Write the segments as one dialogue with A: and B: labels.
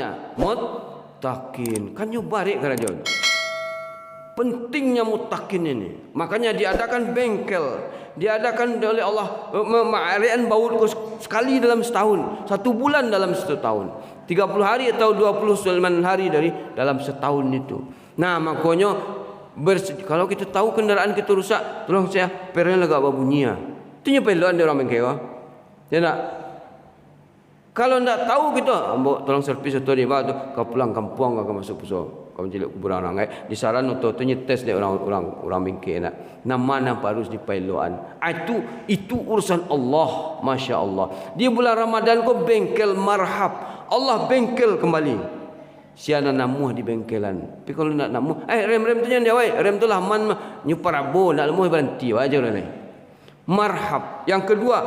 A: Siapanya? Muttaqin. Kan nyobarik kerajaan. Pentingnya muttaqin ini. Makanya diadakan bengkel, diadakan oleh Allah ma'arian baut sekali dalam setahun, 1 bulan dalam 1 tahun, 30 hari atau 29 hari dari dalam setahun itu. Nah, makanya kalau kita tahu kendaraan kita rusak, tolong saya perel agak bunyi. Itu nyepelan dia orang bengkel. Ya nak. Kalau tidak tahu kita, ambok tolong servis atau dia tu, kau pulang kampung kau masuk pusat. Kau menjelek kuburan orang di saran atau nyetes dia orang bengkel nak. Nama harus dipailuan. Itu urusan Allah, Masya Allah. Di bulan Ramadan kau bengkel marhab. Allah bengkel kembali. Siana namuh di bengkelan. Tapi kalau nak namuh, rem tu jangan dia wai. Rem tu lah man nyuparabo nak namuh berhenti aja lah ni. Marhab. Yang kedua,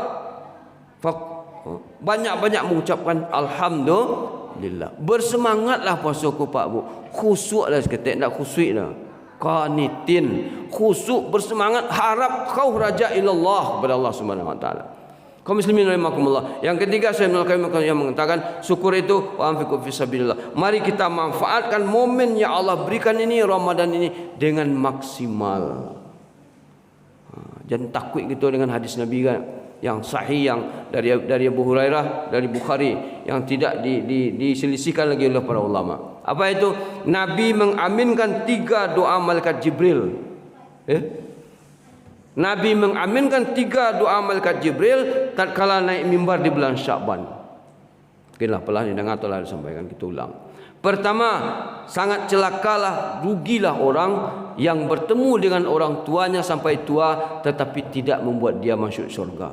A: banyak-banyak mengucapkan alhamdulillah. Bersemangatlah puasa ku Pak Bu. Khusyuklah seketik, tak khusyuk dah. Qanitin, khusyuk, bersemangat, harap kau raja ilallah kepada Allah Subhanahu wa taala. Kaum muslimin rahimakumullah. Yang ketiga, saya yang mengatakan syukur itu wa anfiqu fisabilillah. Mari kita manfaatkan momen yang Allah berikan ini, Ramadan ini, dengan maksimal. Jangan takut kita dengan hadis Nabi kan, yang sahih, yang dari Abu Hurairah, dari Bukhari, yang tidak diselisihkan lagi oleh para ulama. Apa itu? Nabi mengaminkan 3 doa malaikat Jibril. Nabi mengaminkan 3 doa malaikat Jibril tatkala naik mimbar di bulan Sya'ban. Mungkinlah pernah didengar atau disampaikan, kita ulang. Pertama, sangat celakalah, rugilah orang yang bertemu dengan orang tuanya sampai tua tetapi tidak membuat dia masuk surga.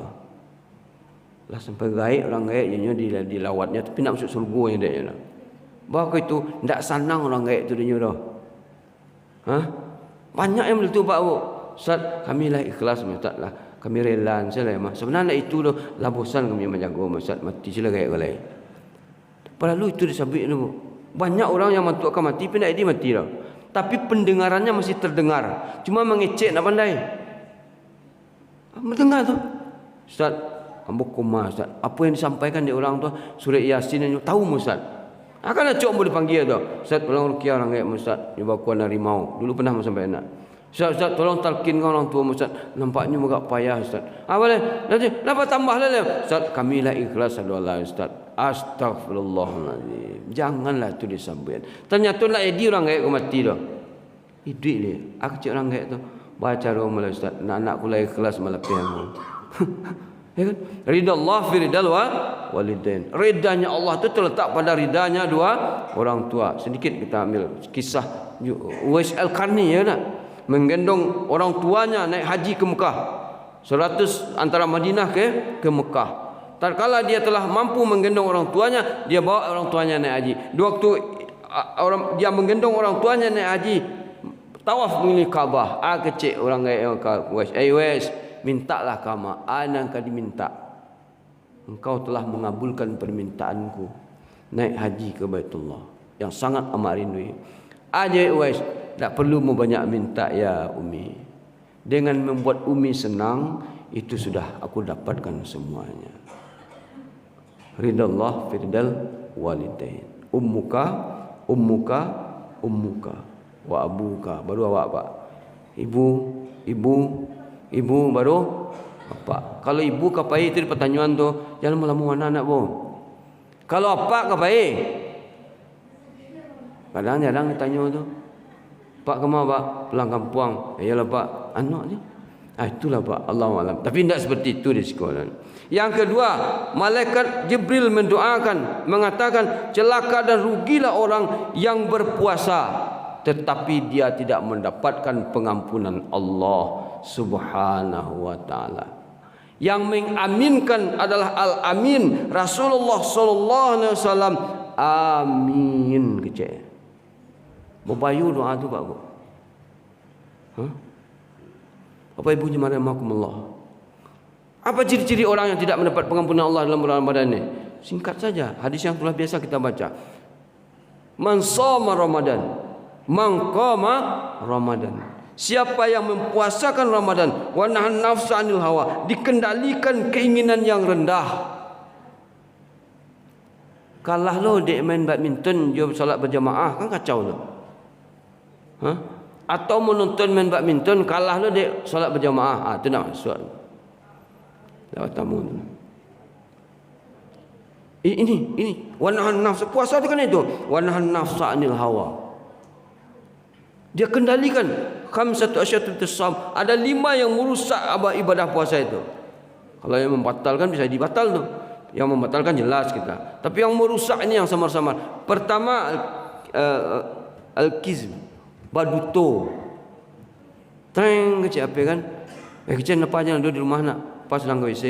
A: Lah sampai gaib, orang gaib ianya dilawatnya tapi nak masuk surga yang dia nak. Bahawa itu tidak senang orang gaib tu dia dah. Banyak yang begitu Pak Bu. Ustaz, kami lah ikhlas Ustaz lah. Kami rela saja mah. Sebenarnya itu dah labusan kami menjaga Ustaz mati sila gaib galai. Perlu itu disabit tu. Banyak orang yang akan mati tapi tidak mati dah. Tapi pendengarannya masih terdengar. Cuma mengecek nak pandai. Mendengar tu. Ustaz, ambok koma Ustaz. Apa yang disampaikan di orang tu surah Yasin yang tahu Ustaz. Akan nak cok boleh panggil tu. Ustaz, tolong ruqyah orang gaib Ustaz. Nyoba kuan harimau. Dulu pernah sampai anak. Ustaz, tolong talqin kau orang tua Ustaz. Nampaknya agak payah Ustaz. Boleh. Nanti kenapa tambah lah Ustaz? Kami lah ikhlas adalah Ustaz. Astaghfirullahaladzim. Janganlah tu disambut. Ternyata lah edi orang gaib kau mati dah. Hidup dia. Aku cik orang gaib tu. Baca doa malah Ustaz. Anak-anak aku lah ikhlas malah pihamu. Ya kan? Ridha Allah fi ridal walidain. Ridanya Allah itu terletak pada ridanya 2 orang tua. Sedikit kita ambil kisah Uwais Al-Qarni ya nak. Menggendong orang tuanya naik haji ke Mekah. 100 antara Madinah ke Mekah. Tatkala dia telah mampu menggendong orang tuanya, dia bawa orang tuanya naik haji. Di waktu dia menggendong orang tuanya naik haji, tawaf mengelilingi Kaabah. Kecil orang Uwais, mintalah kamu, anak kau diminta. Engkau telah mengabulkan permintaanku naik haji ke Baitullah yang sangat amat rindu. Uwais, tak perlu banyak minta ya Umi. Dengan membuat Umi senang, itu sudah aku dapatkan semuanya. Ridallah firdal walidain. Ummuka wa abuka. Baru awak Pak. Ibu baru apa? Kalau ibu kapai itu pertanyaan tu, jangan melamu anak bu. Kalau apa kapai? Kadang-kadang ditanya tu. Pak kemana Pak? Pulang kampung. Iyalah Pak. Anak je. Itulah Pak. Allahuakbar. Tapi tidak seperti itu di sekolah. Yang kedua, malaikat Jibril mendoakan, mengatakan celaka dan rugilah orang yang berpuasa tetapi dia tidak mendapatkan pengampunan Allah Subhanahu wa taala. Yang mengaminkan adalah Al-Amin Rasulullah sallallahu alaihi wasallam. Amin kecil. Berbayu doa tu Pak Bu. Apa ibunya marahmakumullah. Apa ciri-ciri orang yang tidak mendapat pengampunan Allah dalam bulan Ramadan ini? Singkat saja, hadis yang telah biasa kita baca. Man shoma Ramadan, man qama Ramadan. Siapa yang mempuasakan Ramadan, wa nahan nafsa 'anil hawa, dikendalikan keinginan yang rendah. Kalah lo dek main badminton, jom solat berjamaah, kan kacau lo. Ha? Atau menonton main badminton, kalah lo dek solat berjamaah. Itu nak maksud. Dapat tamu tu. Ini wanahan nafs. Puasa tu kan itu. Wanahan nafsa anil hawa. Dia kendalikan khamsatu asyatu tisam. Ada 5 yang merusak ibadah puasa itu. Kalau yang membatalkan bisa dibatal tu. Yang membatalkan jelas kita. Tapi yang merusak ini yang samar-samar. Pertama al-kizm, baduto. Treng kecil apa kan? Kecil apa aja duduk di rumah nak. Pas lang WC.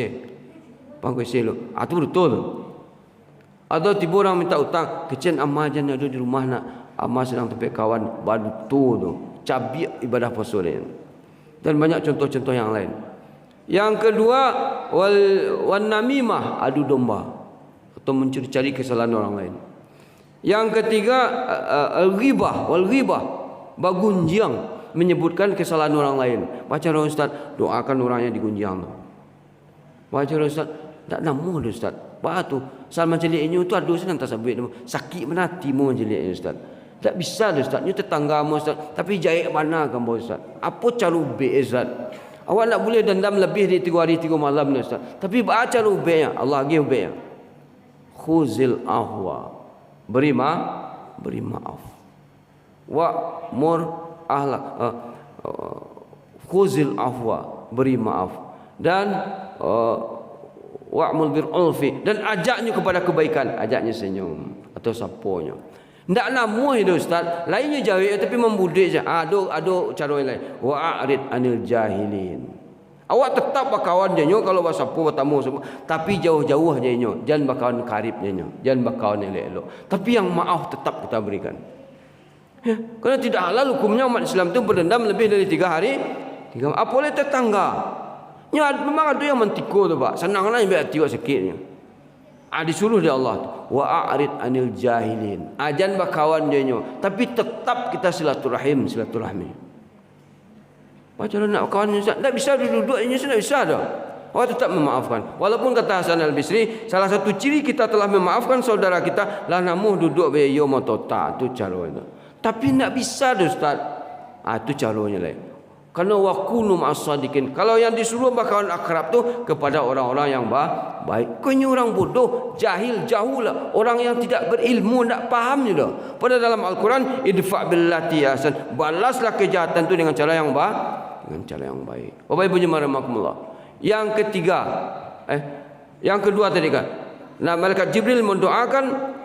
A: Pang WC lo. Itu betul. Atau tiba orang minta utang, kecil amma aja duduk di rumah nak. Amma sedang tempat kawan, baduto tu. Cabiak ibadah puasa dia. Dan banyak contoh-contoh yang lain. Yang kedua, wal namimah, adu domba atau mencari-cari kesalahan orang lain. Yang ketiga, al-ghibah, wal ghibah, bagunjiang, menyebutkan kesalahan orang lain. Baca roh Ustaz, doakan orangnya digunjiang. Baca roh Ustaz, tak namu dah Ustaz. Apa tu? Salman celiknya tu ada senang tak sabit sakit menati mu celiknya Ustaz. Tak bisa dah Ustaz, ni tetangga mu Ustaz. Tapi jahit mana kamu Ustaz? Apa cara ubik Ustaz? Awak nak boleh dendam lebih dari 3 hari 3 malam ni Ustaz. Tapi baca ubiknya, Allah bagi ubiknya. Khuzil ahwa. Beri maaf. Wa mur ahlak. Khuzil ahwa, beri maaf. Dan wa'mul bil ulfi, dan ajaknya kepada kebaikan, ajaknya senyum atau saponya. Ndak namuh itu Ustaz, lainnya jawab tapi membudik je. Ada cara lain. Wa'rid anil jahilin. Awak tetap berkawan jenyo kalau bersapu bertamu semua, tapi jauh-jauh jenyo, jangan berkawan karib jenyo, jangan berkawan elok-elok. Tapi yang maaf tetap kita berikan. Ya, kerana tidak halal hukumnya umat Islam itu berdendam lebih dari 3 hari. Apa boleh tetangga? Ya, memang ada yang mentiko tu Pak. Senanglah yang biar tiwak sikitnya. Disuruh dia Allah, wa'rid anil jahilin. Jangan berkawan jenyo, tapi tetap kita silaturahmi. Macam nak kawan Ustaz, tak bisa duduk ini tak bisa dah. Awak tetap memaafkan. Walaupun kata Hasan Al-Bisri, salah satu ciri kita telah memaafkan saudara kita lah namuh duduk be yo motota, tu cara itu. Tapi tak bisa dah Ustaz. Itu caranya lain. Karena wakunu ma'as-sadiqin. Kalau yang disuruh berkawan akrab tu kepada orang-orang yang baik. Kau ini orang bodoh, jahil, jauh lah. Orang yang tidak berilmu, tak faham je dah. Pada dalam Al-Quran, idfa' billati ahsan. Balaslah kejahatan tu dengan cara yang baik. Bapak Ibu jemaah rahimakumullah. Yang ketiga, yang kedua tadi kan. Nah, malaikat Jibril mendoakan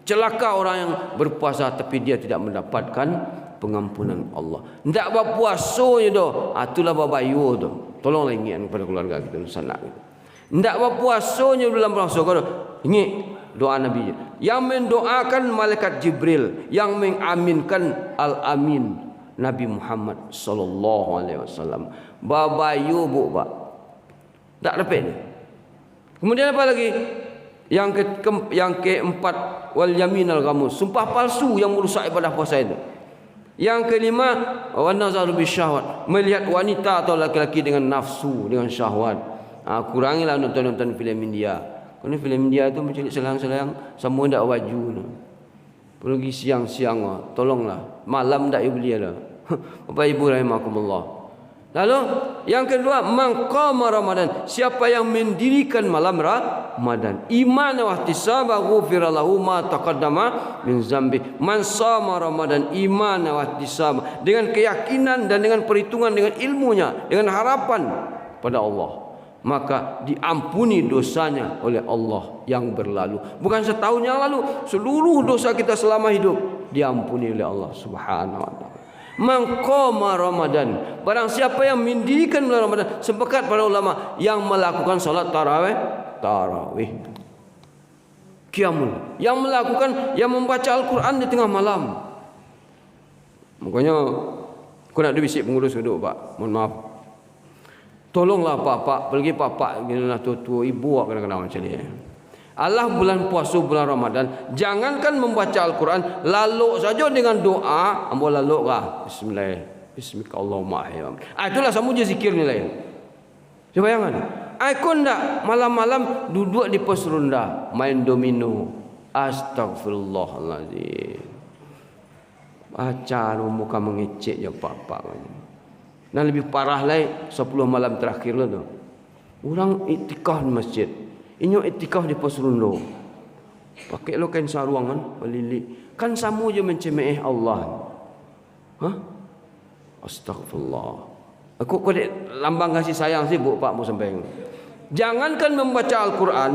A: celaka orang yang berpuasa tapi dia tidak mendapatkan pengampunan Allah. Tidak berpuasa je dah. Itulah babayu tu. Tolonglah ingat kepada keluarga kita sanak kita. Tidak berpuasa je dalam puasa kau. Ingat doa Nabi. Yang mendoakan malaikat Jibril, yang mengaminkan al-amin Nabi Muhammad sallallahu alaihi wasallam. Babayu bu Pak. Tak dapat ni. Kemudian apa lagi? Yang keempat, wal yaminal ghamus, sumpah palsu yang merusak ibadah puasa itu. Yang kelima, wan nazaru bisyahwat, melihat wanita atau laki-laki dengan nafsu, dengan syahwat. Kurangilah nonton filem India. Kerana filem India itu menculik selang-selang semua ndak baju. Pergi siang-siang, tolonglah. Malam ndak beli dah. Bapak Ibu rahimakumullah. Lalu yang kedua, man qama Ramadan, siapa yang mendirikan malam Ramadan, iman wa ihtisaba ghufira lahu ma taqaddama min zambi. Man shama Ramadan iman wa ihtisaba, dengan keyakinan dan dengan perhitungan, dengan ilmunya, dengan harapan pada Allah, maka diampuni dosanya oleh Allah yang berlalu. Bukan setahun yang lalu, seluruh dosa kita selama hidup diampuni oleh Allah Subhanahu wa taala. Man qama Ramadan, barang siapa yang mendirikan bulan Ramadan, sepakat para ulama, yang melakukan salat tarawih, qiyamul, yang melakukan, yang membaca Al-Quran di tengah malam. Makanya aku nak bisik pengurus duduk Pak, mohon maaf, tolonglah Pak, pergi Pak gini tua ibu kadang-kadang macam ni. Allah bulan puasa bulan Ramadan, jangankan membaca Al-Quran, lalu saja dengan doa, ambo lalu kah bismillahirrahmanirrahim. Itulah sama je zikir ni lain. Coba bayangkan, aku ndak malam-malam duduk di pos ronda main domino, Astagfirullahalazim. Baca muka mengecek je pak-pak. Dan lebih parah lagi 10 malam terakhir lah tu. Orang iktikaf di masjid. Inyo iktikaf di pos rondo. Pakai lo kain sarung kan, belilik. Kan sama je mencemeh Allah. Hah? Astagfirullah. Aku kau lambang kasih sayang sih bu pak mu sampai. Jangankan membaca Al-Quran,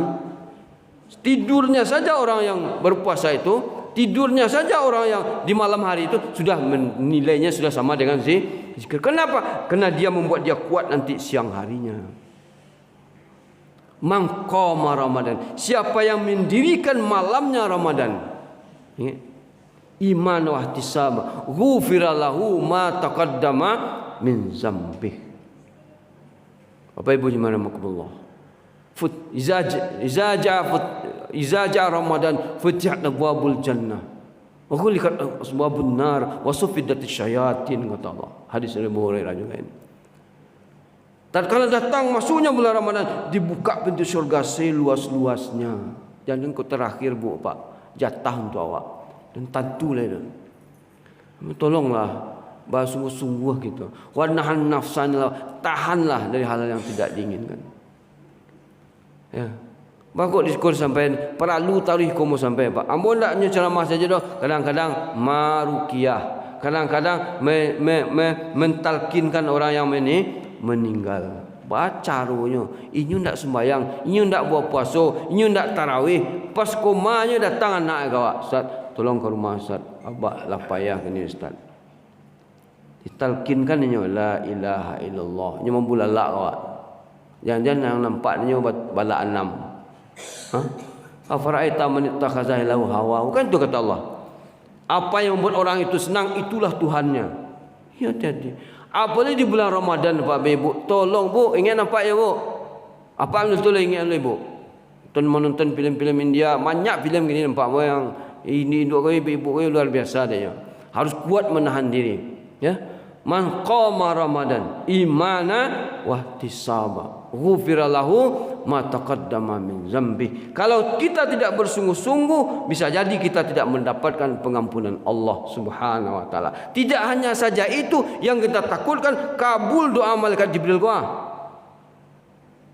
A: tidurnya saja orang yang berpuasa itu, tidurnya saja orang yang di malam hari itu sudah menilainya sudah sama dengan zikir. Kenapa? Karena dia membuat dia kuat nanti siang harinya. Man qama Ramadan, siapa yang mendirikan malamnya Ramadan, iman wa ihtisab, ghufira lahu ma taqaddama min zambih. Bapak Ibu jemaah iza ja'a Ramadan futihat abwabul jannah wa ghuliqat asbabun nar wa suffidat syayatin, kata Allah. Hadis dari Abu Hurairah juga ini. Tatkala datang masuknya bulan Ramadan, dibuka pintu surga seluas-luasnya. Dan yang terakhir bu pak, jatah untuk awak. Dan tentu lah itu. Tolonglah bersungguh-sungguh gitu. Wa nahan nafsan, tahanlah dari hal yang tidak diinginkan. Ya. Bakok diskurs sampai perlu tarikh komo sampai pak. Ambon taknya ceramah saja doh. Kadang-kadang maruqiyah. Kadang-kadang mentalkinkan orang yang meninggal. Baca rohnya. Inyo ndak sembayang, inyo ndak buat puasa, inyo ndak tarawih. Pas komanya datang anak kau. Ustaz, tolong ke rumah Ustaz. Abah lah payah kini Ustaz. Ditalkinkan inyo la ilaha illallah. Inyo membulalak kau. Jangan-jangan yang nampaknya bala 6. Afara'aita man ittakhadha ilahu hawa. Bukan itu kata Allah. Apa yang membuat orang itu senang, itulah Tuhannya. Ya hati-hati. Apalagi di bulan Ramadan Pak Ibu. Tolong Bu, ingat nampak ya Bu. Apa yang betul ingat oleh Bu? Menonton filem-filem India, banyak filem gini nampak Bu yang ini dua kali ibu luar biasa dia. Harus kuat menahan diri, ya. Man qama Ramadan imana wa ihtisaba ghufira lahu ma taqaddama min zambi. Kalau kita tidak bersungguh-sungguh, bisa jadi kita tidak mendapatkan pengampunan Allah Subhanahu wa taala. Tidak hanya saja itu yang kita takutkan, kabul doa malaikat Jibril gua.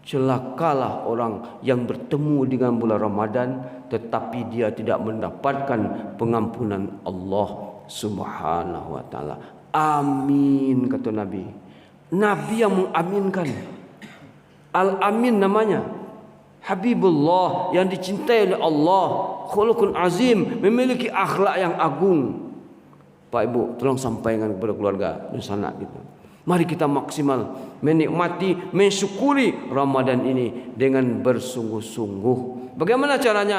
A: Celakalah orang yang bertemu dengan bulan Ramadan tetapi dia tidak mendapatkan pengampunan Allah Subhanahu wa taala. Amin, kata Nabi. Nabi yang mengaminkan. Al-Amin namanya. Habibullah, yang dicintai oleh Allah. Khuluqun azim, memiliki akhlak yang agung. Pak Ibu, tolong sampaikan kepada keluarga dan sanak kita. Mari kita maksimal menikmati, mensyukuri Ramadan ini dengan bersungguh-sungguh. Bagaimana caranya?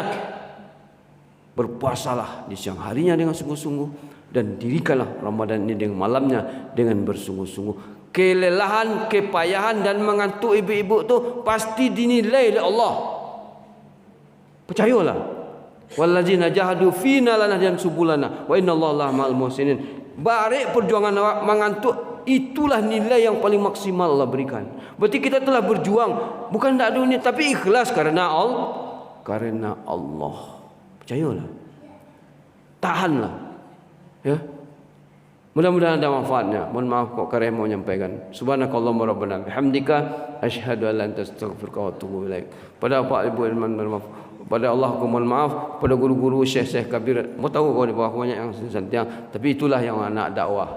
A: Berpuasalah di siang harinya dengan sungguh-sungguh. Dan dirikanlah Ramadan ini dengan malamnya dengan bersungguh-sungguh. Kelelahan, kepayahan dan mengantuk ibu-ibu tu pasti dinilai oleh Allah. Percayalah. Wallazina jahadu fina lanahdiyan subulana wa innallaha ma'al muhsinin. Barik perjuangan awak mengantuk, itulah nilai yang paling maksimal Allah berikan. Berarti kita telah berjuang bukan tak dunia tapi ikhlas karena Allah. Karena Allah. Percayalah. Tahanlah. Ya. Mudah-mudahan ada manfaatnya. Mohon maaf kok karya mau menyampaikan. Subhanakallahumma rabbana bihamdika asyhadu an la ilaha illa anta astaghfiruka wa atubu ilaik. Pada Pak Ibu Ilman mohon maaf. Pada Allah aku mohon maaf. Pada guru-guru syekh-syekh kabir. Mau tahu kau di bawah banyak yang santiang. Tapi itulah yang anak dakwah.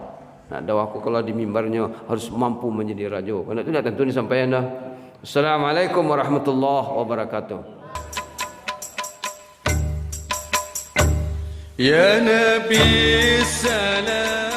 A: Nak dakwah aku kalau di mimbarnya harus mampu menjadi raja. Kalau itu dah tentu disampaikan dah. Assalamualaikum warahmatullahi wabarakatuh.
B: يا نبي السلام